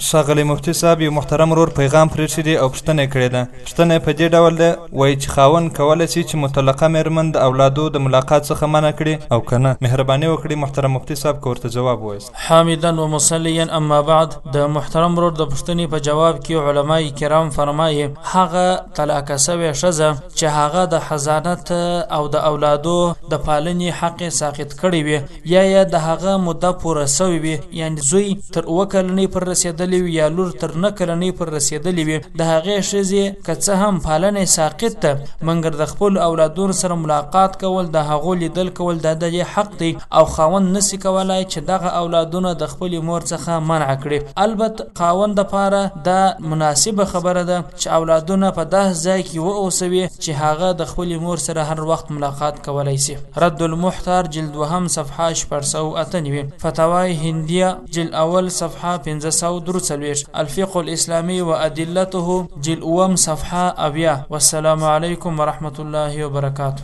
ښاغلی مفتي صاحب یو محترم ورور پیغام پرېښی دی او پوښتنه یې کړې ده. پوښتنه یې په دې ډول ده، وایي چې خاوند کولی شي چې مطلقه مېرمن د اولادو د ملاقات څخه منع کړي او که نه؟ مهرباني وکړئ محترم مفتي صاحب که ورته جواب ووایاست. حامدا و مصلیا اما بعد. د محترم ورور د پوښتنې په جواب کې علمای کرام فرمایي هغه طلاق شوې ښځه چې هغه د حضانت او د اولادو د پالنې حق ساقط کړی وي یا د هغه مده پوره سوې وي، یعنې زوی تر 7 کلنۍ پر رسېدلی وي یا لور تر 9 کلنۍ پر رسېدلی وي، د هغې ښځې که څه هم پالنې ساقط ده مګر د خپلو اولادونو سره ملاقات کول، د هغو لیدل کول دا د دې حق دی او خاوند نسي کولای چې دغه اولادونه د خپلې مور څخه منع کړي. البته خاوند دپاره دا مناسبه خبره ده چې اولادونه په داسې ځای کې واوسوي چې هغه د خپلې مور سره هر وخت ملاقات کولی سي. رد المحتار جلد 2 صفحه 498، فتاوای هندیه جلد اول صفحه 543، الفقه الاسلامي وادلته جلد 1 صفحه 70. والسلام علیکم ورحمة الله وبرکاته.